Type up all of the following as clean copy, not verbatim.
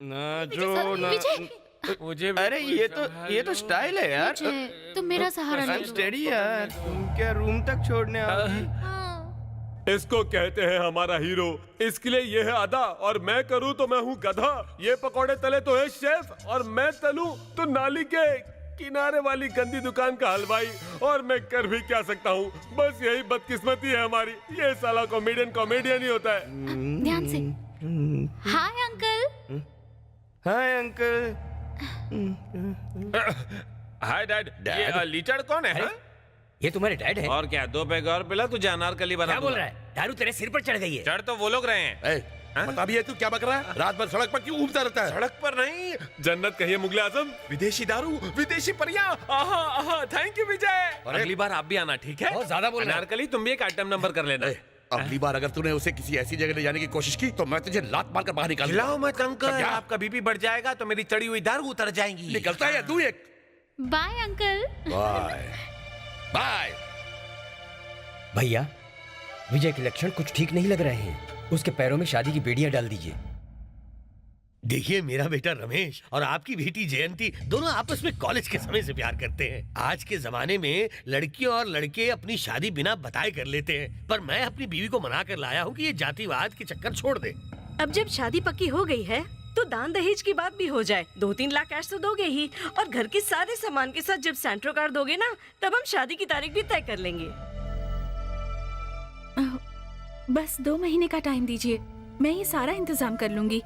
ना जो ना मुझे अरे ये तो स्टाइल है यार। तुम मेरा सहारा ले लो। स्टेडी यार, तुम क्या रूम तक छोड़ने आओगी? हाँ। इसको कहते हैं हमारा हीरो। इसके लिए ये है अदा, और मैं करूँ तो मैं हूँ गधा। ये पकौड़े तले तो है शेफ, और मैं तलूं तो नाली के किनारे वाली गंदी दुकान का हलवाई। और मैं कर भी क्या सकता हूँ, बस यही बदकिस्मती है हमारी। ये साला कॉमेडियन ही होता है। ध्यान से। Hi uncle. Hi uncle. Hi dad. ये लीचड़ कौन है? हाँ? ये तुम्हारे डैड है? और क्या, 2 पैग और पिला, तुझे अनारकली बना क्या बोल रहा है? दारू तेरे सिर पर चढ़ गई है। चढ़ तो वो लोग रहे हैं। बता भी है तू क्या बक रहा है? रात भर सड़क पर क्यों घूमता रहता है? सड़क पर नहीं, जन्नत कहिए मुगले आजम। विदेशी दारू, विदेशी परियां। आहा आहा, थैंक यू विजय। अगली बार आप भी आना, ठीक है? बहुत ज्यादा बोल रहा है। अनारकली, तुम भी एक आइटम नंबर कर लेना। अगली बार अगर तूने उसे किसी ऐसी जगह ले जाने की कोशिश की तो मैं तुझे लात मारकर बाहर निकाल खिलाओ मत अंकल, क्या? आपका बीपी बढ़ जाएगा तो मेरी चढ़ी हुई दारू उतर जाएंगी। निकलता है या तू एक? Bye uncle. Bye bye. भैया, विजय के लक्षण कुछ ठीक नहीं लग रहे हैं। उसके पैरों में शादी की बेड़ियां डाल दीजिए। देखिए, मेरा बेटा रमेश और आपकी बेटी जयंती दोनों आपस में कॉलेज के समय से प्यार करते हैं। आज के जमाने में लड़कियों और लड़के अपनी शादी बिना बताए कर लेते हैं, पर मैं अपनी बीवी को मना कर लाया हूँ कि ये जातिवाद के चक्कर छोड़ दे। अब जब शादी पक्की हो गई है तो दान दहेज की बात भी हो जाए। 2-3 लाख कैश तो दोगे ही, और घर के सारे सामान के साथ जब सेंट्रो कार्ड दोगे ना, तब हम शादी की तारीख भी तय कर लेंगे। बस 2 महीने का टाइम दीजिए, मैं ये सारा इंतजाम कर लूंगी।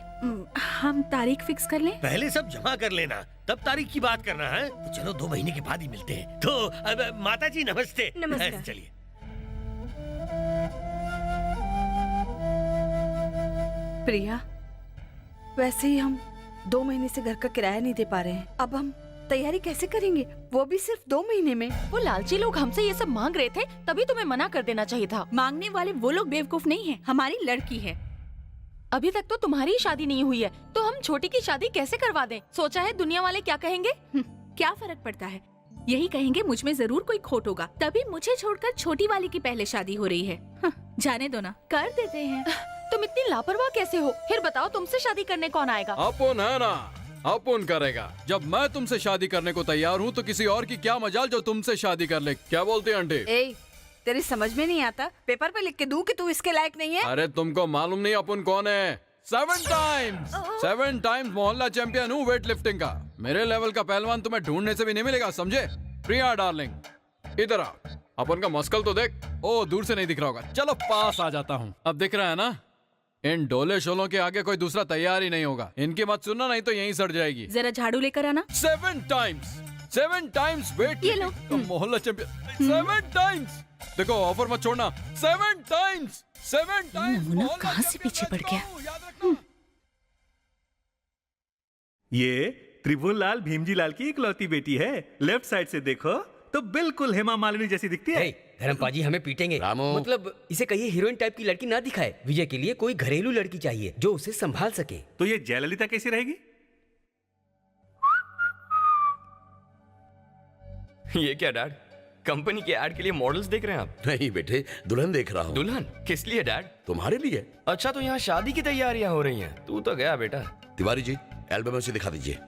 हम तारीख फिक्स कर लें? पहले सब जमा कर लेना, तब तारीख की बात करना है। तो चलो 2 महीने के बाद ही मिलते हैं। तो अब माता जी नमस्ते। नमस्कार। चलिए। प्रिया, वैसे ही हम 2 महीने से घर का किराया नहीं दे पा रहे हैं। अब हम तैयारी कैसे करेंगे, वो भी सिर्फ 2 महीने में? वो लालची लोग हमसे ये सब मांग रहे थे, तभी तुम्हें मना कर देना चाहिए था। मांगने वाले वो लोग बेवकूफ नहीं हैं, हमारी लड़की है। अभी तक तो तुम्हारी ही शादी नहीं हुई है, तो हम छोटी की शादी कैसे करवा दें? सोचा है दुनिया वाले क्या कहेंगे? क्या फर्क पड़ता है, यही कहेंगे मुझ में जरूर कोई खोट होगा, तभी मुझे छोड़कर छोटी वाली की पहले शादी हो रही है। जाने दो ना, कर देते हैं। तुम इतनी लापरवाह कैसे हो? फिर बताओ, तुमसे शादी करने कौन आएगा? अपुन है ना, अपुन करेगा। जब मैं तुमसे शादी करने को तैयार हूँ तो किसी और की क्या मजाल जो तुमसे शादी कर ले। क्या बोलते हैं आंटी? ए, तेरी समझ में नहीं आता? पेपर पे लिख के दूं कि तू इसके लायक नहीं है? अरे तुमको मालूम नहीं अपुन कौन है? 7 टाइम्स मोहल्ला चैंपियन हूँ वेट लिफ्टिंग का। मेरे लेवल का पहलवान तुम्हें ढूंढने से भी नहीं मिलेगा, समझे? प्रिया डार्लिंग, इधर आ। अपन का मस्कल तो देख। ओ, दूर से नहीं दिख रहा होगा, चलो पास आ जाता हूँ। अब दिख रहा है ना? इन डोले शोलों के आगे कोई दूसरा तैयार ही नहीं होगा। इनकी मत सुनना, नहीं तो यहीं सड़ जाएगी। जरा झाड़ू लेकर आना। 7 टाइम्स वेट ये लो। मोहल्ला चैंपियन 7 टाइम्स। देखो, ऑफर मत छोड़ना। 7 टाइम्स। नमूना कहाँ से पीछे पड़ गया? ये त्रिभुवन लाल भीमजी लाल की इकलौती बेटी है। लेफ्ट साइड से देखो तो बिल्कुल हेमा मालिनी जैसी दिखती है। धर्मपाजी हमें पीटेंगे। रामू, मतलब इसे कहिए हीरोइन टाइप की लड़की ना दिखाए। विजय के लिए कोई घरेलू लड़की चाहिए जो उसे संभाल सके। तो ये जयललिता कैसी रहेगी? ये क्या डैड, कंपनी के ऐड के लिए मॉडल्स देख रहे हैं आप? नहीं बेटे, दुल्हन देख रहा हूँ। दुल्हन किस लिए डैड? तुम्हारे लिए। अच्छा, तो यहाँ शादी की तैयारियां हो रही हैं। तू तो गया बेटा। तिवारी जी, एल्बम उसे दिखा दीजिए,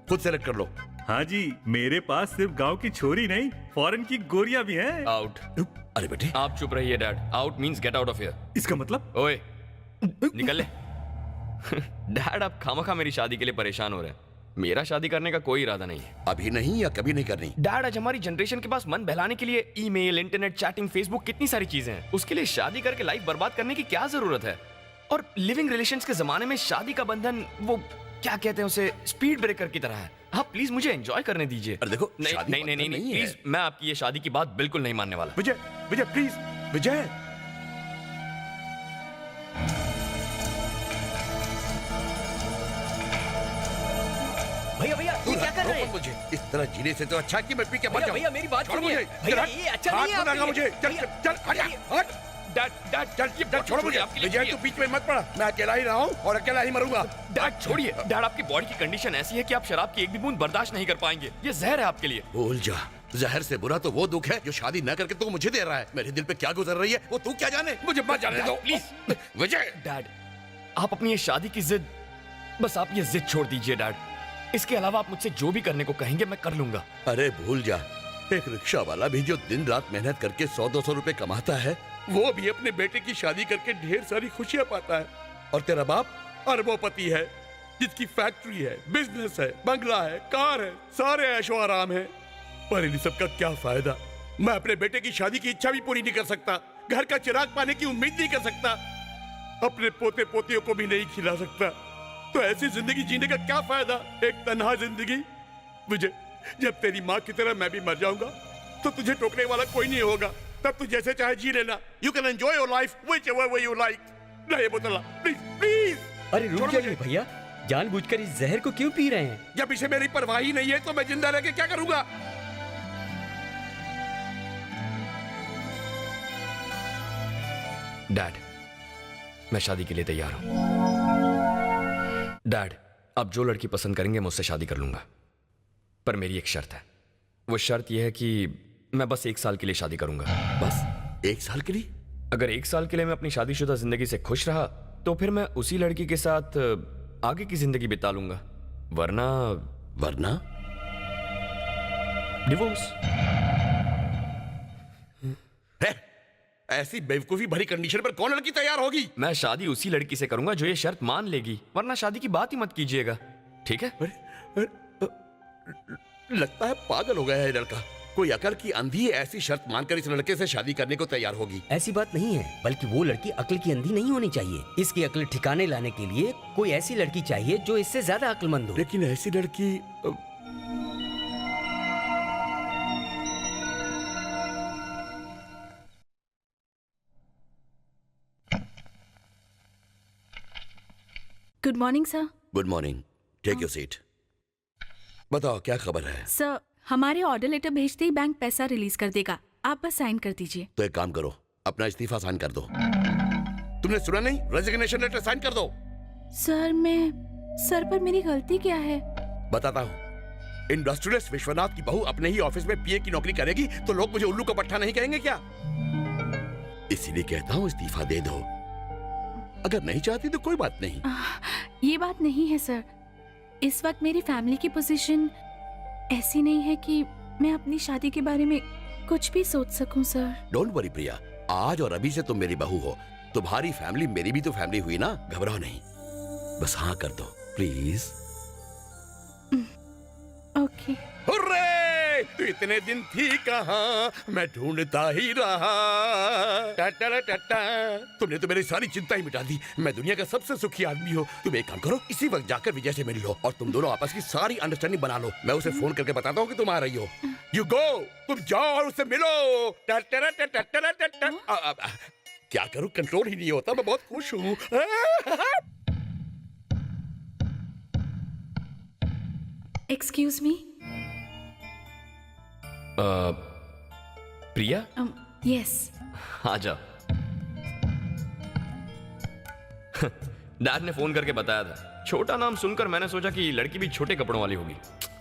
खुद सेलेक्ट कर लो। हाँ जी, मेरे पास सिर्फ गांव की छोरी नहीं, फॉरेन की गोरियां भी हैं। आउट। अरे बेटे, आप चुप रहिए dad. Out means get out of here. इसका मतलब? ओए, निकल ले। डैड, आप खामखा मेरी शादी के लिए परेशान हो रहे हैं। मेरा शादी करने का कोई इरादा नहीं है। अभी नहीं या कभी नहीं करनी? डैड, आज हमारी जनरेशन के पास मन बहलाने के लिए ईमेल, इंटरनेट, चैटिंग, फेसबुक, कितनी सारी चीजें हैं। उसके लिए शादी करके लाइफ बर्बाद करने की क्या जरूरत है? और लिविंग रिलेशंस के जमाने में शादी का बंधन, वो क्या कहते हैं उसे, स्पीड ब्रेकर की तरह है। आप प्लीज मुझे एंजॉय करने दीजिए। अरे देखो, नहीं शादी नहीं नहीं नहीं, नहीं प्लीज, मैं आपकी ये शादी की बात बिल्कुल नहीं मानने वाला। विजय, विजय प्लीज, विजय। भैया भैया, ये क्या कर रहे हैं? मुझे इस तरह जीने से तो अच्छा कि मैं पी के मर भैया जाऊं। भैया, मेरी बात छोड़ सुनिए। मुझे। भैया, ये अच्छा नहीं है हाथ आपके लगा लिए। मुझे। चल भैया, चल, हट जा, हट। डैड डैड चल चल, छोड़ मुझे। विजय, तू बीच में मत पड़ा। मैं अकेला ही रहा हूँ और अकेला ही मरूंगा। डैड छोड़िए। डैड, आपकी बॉडी की कंडीशन ऐसी है कि आप शराब की एक भी बूंद बर्दाश्त नहीं कर पाएंगे। ये जहर है आपके लिए। भूल जा, जहर से बुरा तो वो दुख है जो शादी न करके तू मुझे दे रहा है। मेरे दिल पे क्या गुजर रही है वो तू क्या जाने। मुझे मत जाने दो प्लीज। विजय। डैड, आप अपनी ये शादी की जिद बस आप ये जिद छोड़ दीजिए डैड। इसके अलावा आप मुझसे जो भी करने को कहेंगे मैं कर लूंगा। अरे भूल जा, एक रिक्शा वाला भी जो दिन रात मेहनत करके 100-200 रुपए कमाता है, वो भी अपने बेटे की शादी करके ढेर सारी खुशियां पाता है। और तेरा बाप अरबोपति है, जिसकी फैक्ट्री है, बिजनेस है, बंगला है, कार है, सारे ऐशो आराम है। पर इन सब का क्या फायदा? मैं अपने बेटे की शादी की इच्छा भी पूरी नहीं कर सकता, घर का चिराग पाने की उम्मीद नहीं कर सकता, अपने पोते पोतियों को भी नहीं खिला सकता। तो ऐसी जिंदगी जीने का क्या फायदा? एक तन्हा जिंदगी। विजय, जब तेरी माँ की तरह मैं भी मर जाऊंगा तो तुझे टोकने वाला कोई नहीं होगा। तब तू जैसे चाहे जी लेना। You can enjoy your life whichever way you like. ना ये बोतला, प्लीज प्लीज। अरे रुक जाइए भैया, जानबूझकर इस जहर को क्यों पी रहे हैं? जब इसे मेरी परवाह ही नहीं है तो मैं जिंदा रह के क्या करूंगा? डैड, मैं शादी के लिए तैयार हूं। डैड, आप जो लड़की पसंद करेंगे मैं उससे शादी कर लूंगा, पर मेरी एक शर्त है। वो शर्त यह है कि मैं बस 1 साल के लिए शादी करूंगा। बस 1 साल के लिए? अगर 1 साल के लिए मैं अपनी शादीशुदा जिंदगी से खुश रहा तो फिर मैं उसी लड़की के साथ आगे की जिंदगी बिता लूंगा, वरना डिवोर्स। ऐसी बेवकूफी भरी कंडीशन पर कौन लड़की तैयार होगी? मैं शादी उसी लड़की से करूंगा जो ये शर्त मान लेगी, वरना शादी की बात ही मत कीजिएगा, ठीक है? लगता है पागल हो गया है लड़का। कोई अकल की अंधी ऐसी शर्त मानकर इस लड़के से शादी करने को तैयार होगी? ऐसी बात नहीं है, बल्कि वो लड़की अक्ल की अंधी नहीं होनी चाहिए। इसकी अक्ल ठिकाने लाने के लिए कोई ऐसी लड़की चाहिए जो इससे ज्यादा अक्लमंद हो। लेकिन ऐसी लड़की good morning sir. Good morning, take your seat. बताओ क्या खबर है? सर, हमारे ऑर्डर लेटर भेजते ही बैंक पैसा रिलीज कर देगा, आप बस साइन कर दीजिए। तो एक काम करो, अपना इस्तीफा साइन कर दो। तुमने सुना नहीं? रेजिग्नेशन लेटर साइन कर दो। सर पर मेरी गलती क्या है? बताता हूँ। इंडस्ट्रियलिस्ट विश्वनाथ की बहू अपने ही ऑफिस में पीए की नौकरी करेगी तो लोग मुझे उल्लू का पट्टा नहीं कहेंगे क्या? इसीलिए कहता हूँ इस्तीफा दे दो। अगर नहीं चाहती तो कोई बात नहीं। ये बात नहीं है सर, इस वक्त मेरी फैमिली की पोजीशन ऐसी नहीं है कि मैं अपनी शादी के बारे में कुछ भी सोच सकूं सर। डोंट वरी प्रिया, आज और अभी से तुम मेरी बहू हो। तुम्हारी फैमिली मेरी भी तो फैमिली हुई ना। घबराओ नहीं, बस हाँ कर दो प्लीज। ओके। हुर्रे! तू इतने दिन थी कहाँ, मैं ढूंढता ही रहा। टा-टा-टा-टा। तुमने तो मेरी सारी चिंता ही मिटा दी। मैं दुनिया का सबसे सुखी आदमी हूँ। तुम एक काम करो, इसी वक्त जाकर विजय से मिल लो और तुम दोनों आपस की सारी अंडरस्टैंडिंग बना लो। मैं उसे फोन करके बताता हूँ कि तुम आ रही हो। यू गो, तुम जाओ और उससे मिलो। टा-टा-टा-टा-टा-टा। क्या करूँ, कंट्रोल ही नहीं होता। मैं बहुत खुश हूँ। Excuse me. प्रिया? यस। आ जाओ। डैड ने फोन करके बताया था। छोटा नाम सुनकर मैंने सोचा कि लड़की भी छोटे कपड़ों वाली होगी।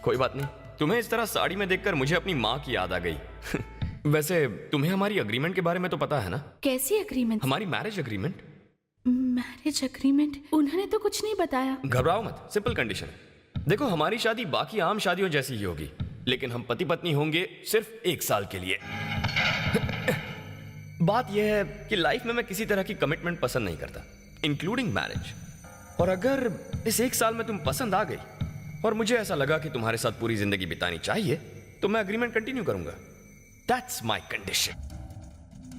कोई बात नहीं, तुम्हें इस तरह साड़ी में देखकर मुझे अपनी माँ की याद आ गई। वैसे तुम्हें हमारी अग्रीमेंट के बारे में तो पता है ना? कैसी अग्रीमेंट? हमारी मैरिज अग्रीमेंट। Marriage agreement? उन्होंने तो कुछ नहीं बताया। घबराओ मत, सिंपल कंडीशन है। देखो, हमारी शादी बाकी आम शादियों जैसी ही होगी, लेकिन हम पति पत्नी होंगे सिर्फ 1 साल के लिए। बात यह है कि लाइफ में मैं किसी तरह की कमिटमेंट पसंद नहीं करता, इंक्लूडिंग मैरिज। और अगर इस 1 साल में तुम पसंद आ गई और मुझे ऐसा लगा कि तुम्हारे साथ पूरी जिंदगी बितानी चाहिए, तो मैं अग्रीमेंट कंटिन्यू करूंगा। That's my condition.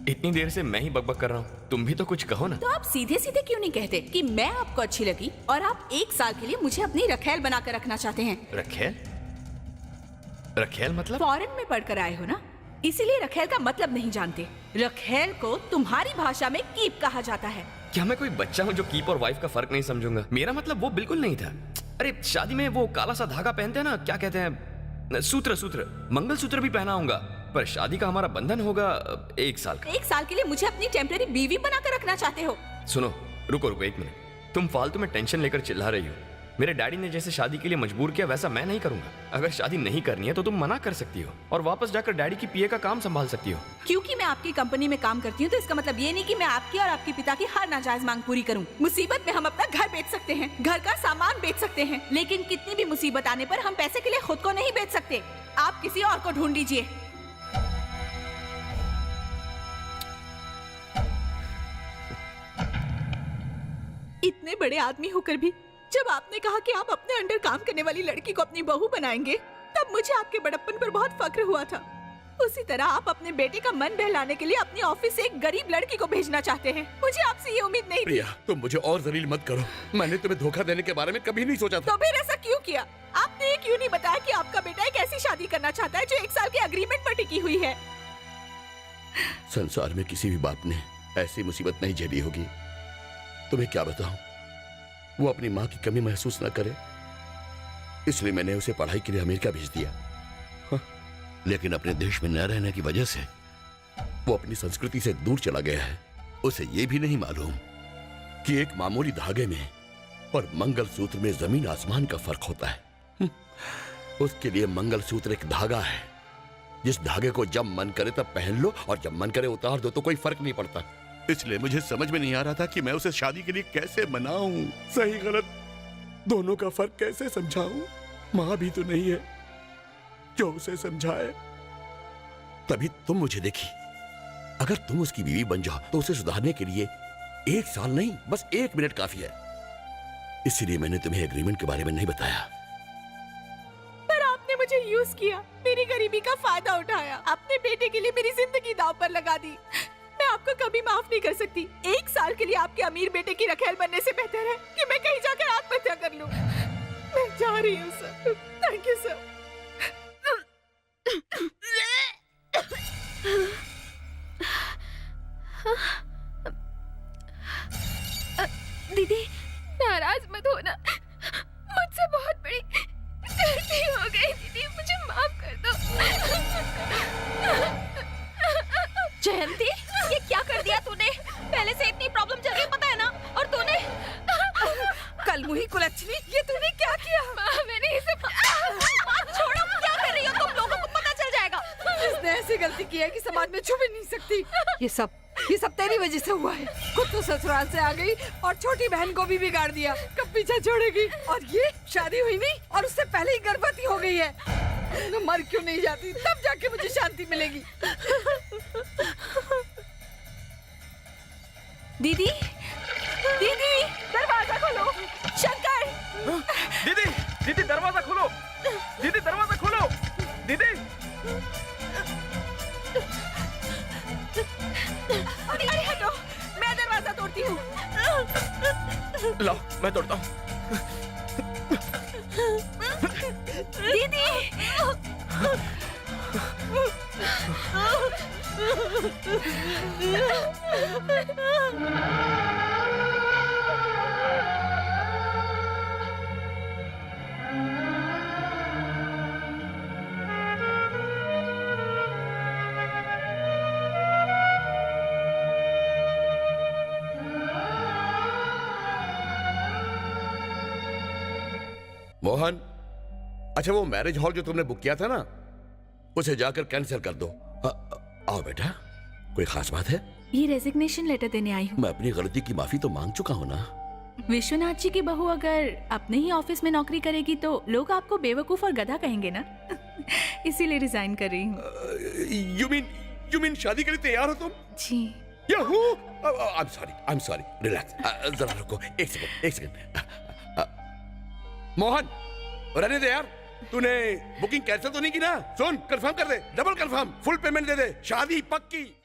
इतनी देर से मैं ही बकबक कर रहा हूँ, तुम भी तो कुछ कहो ना। तो आप सीधे सीधे क्यों नहीं कहते कि मैं आपको अच्छी लगी और आप 1 साल के लिए मुझे अपनी रखेल बनाकर रखना चाहते हैं? रखेल? रखेल मतलब? फॉरेन में पढ़कर आए हो ना, इसीलिए रखेल का मतलब नहीं जानते। रखेल को तुम्हारी भाषा में कीप कहा जाता है। क्या मैं कोई बच्चा हूँ जो कीप और वाइफ का फर्क नहीं समझूंगा? मेरा मतलब वो बिल्कुल नहीं था। अरे शादी में वो काला सा धागा पहनते हैं ना, क्या कहते हैं? सूत्र। मंगलसूत्र भी पहना होगा, पर शादी का हमारा बंधन होगा 1 साल का। 1 साल के लिए मुझे अपनी टेम्परेरी बीवी बनाकर रखना चाहते हो? सुनो, रुको 1 मिनट। तुम फालतू में टेंशन लेकर चिल्ला रही हो। मेरे डैडी ने जैसे शादी के लिए मजबूर किया वैसा मैं नहीं करूंगा। अगर शादी नहीं करनी है तो तुम मना कर सकती हो और वापस जाकर डैडी की पीए का काम संभाल सकती हो। क्योंकि मैं आपकी कंपनी में काम करती हूँ तो इसका मतलब ये नहीं कि मैं आपकी और आपके पिता की हर नाजायज मांग पूरी करूँ। मुसीबत में हम अपना घर बेच सकते हैं, घर का सामान बेच सकते हैं, लेकिन कितनी भी मुसीबत आने पर हम पैसे के लिए खुद को नहीं बेच सकते। आप किसी और को ढूंढ लीजिए। इतने बड़े आदमी होकर भी जब आपने कहा कि आप अपने अंडर काम करने वाली लड़की को अपनी बहू बनाएंगे, तब मुझे आपके बड़प्पन पर बहुत फक्र हुआ था। उसी तरह आप अपने बेटे का मन बहलाने के लिए अपनी ऑफिस से एक गरीब लड़की को भेजना चाहते हैं। मुझे आपसे ये उम्मीद नहीं थी। प्रिया, तुम मुझे और जलील मत करो। मैंने तुम्हें धोखा देने के बारे में कभी नहीं सोचा था। तो फिर ऐसा क्यों किया? आपने ये क्यों नहीं बताया कि आपका बेटा एक ऐसी शादी करना चाहता है जो 1 साल के अग्रीमेंट पर टिकी हुई है? संसार में किसी भी बाप ने ऐसी मुसीबत नहीं झेली होगी। तुम्हें क्या बताऊं, वो अपनी माँ की कमी महसूस न करे इसलिए मैंने उसे पढ़ाई के लिए अमेरिका भेज दिया। हाँ, लेकिन अपने देश में न रहने की वजह से वो अपनी संस्कृति से दूर चला गया है। उसे ये भी नहीं मालूम कि एक मामूली धागे में और मंगलसूत्र में जमीन आसमान का फर्क होता है। उसके लिए मंगलसूत्र एक धागा है, जिस धागे को जब मन करे तब पहन लो और जब मन करे उतार दो तो कोई फर्क नहीं पड़ता। इसलिए मुझे समझ में नहीं आ रहा था कि मैं उसे शादी के लिए कैसे मनाऊं, सही गलत दोनों का फर्क कैसे समझाऊं। मां भी तो नहीं है जो उसे समझाए। तभी तुम मुझे देखी। अगर तुम उसकी बीवी बन जाओ तो उसे सुधारने के लिए 1 साल नहीं, बस 1 मिनट काफी है। इसीलिए मैंने तुम्हें एग्रीमेंट के बारे में नहीं बताया। पर आपने मुझे यूज किया, मेरी गरीबी का फायदा उठाया, अपने बेटे के लिए मेरी जिंदगी दांव पर लगा दी। मैं आपको कभी माफ नहीं कर सकती। 1 साल के लिए आपके अमीर बेटे की रखेल बनने से बेहतर है कि मैं कहीं जाकर आत्महत्या कर लूं। मैं जा रही हूँ सर। Thank you sir. दीदी नाराज मत होना, मुझसे बहुत बड़ी गलती हो गई दीदी, मुझे माफ कर दो। जयंती, ये क्या कर दिया तूने? पहले से इतनी प्रॉब्लम चल रही पता है ना? और तूने कलमुही कुलच्छनी, ये तूने क्या किया? मैंने इसे छोड़ो, क्या कर रही हो तुम? लोगों को पता चल जाएगा। इसने ऐसी गलती की है कि समाज में छुप ही नहीं सकती। ये सब तेरी वजह से हुआ है। खुद तो ससुराल से आ गई और छोटी बहन को भी बिगाड़ दिया। कब पीछे छोड़ेगी? और ये शादी हुई नहीं और उससे पहले ही गर्भवती हो गई है। मैं मर क्यों नहीं जाती? तब जाके मुझे शांति मिलेगी। दीदी, दीदी, दरवाजा खोलो। शंकर, दीदी, दीदी दरवाजा खोलो। दीदी दरवाजा खोलो। दीदी, अरे हटो, मैं दरवाजा तोड़ती हूँ। लाओ मैं तोड़ता हूँ। दीदी, मोहन, अच्छा वो मैरिज हॉल जो तुमने बुक किया था ना, उसे जाकर कैंसिल कर दो। आओ बेटा, कोई खास बात है? ये रेजिग्नेशन लेटर देने आई हूँ। मैं अपनी गलती की माफी तो मांग चुका हूँ ना। विश्वनाथ जी की बहू अगर अपने ही ऑफिस में नौकरी करेगी तो लोग आपको बेवकूफ और गधा कहेंगे ना। इसीलिए रिजाइन कर रही हूँ। यू मीन शादी के लिए तैयार हो तुम? जी। Yahoo! I am sorry, relax. जरा रुको, एक सेकंड। मोहन, रहने दे यार। तूने बुकिंग कैंसिल तो नहीं की ना? सुन, कंफर्म कर दे, डबल कंफर्म, फुल पेमेंट दे दे, शादी पक्की।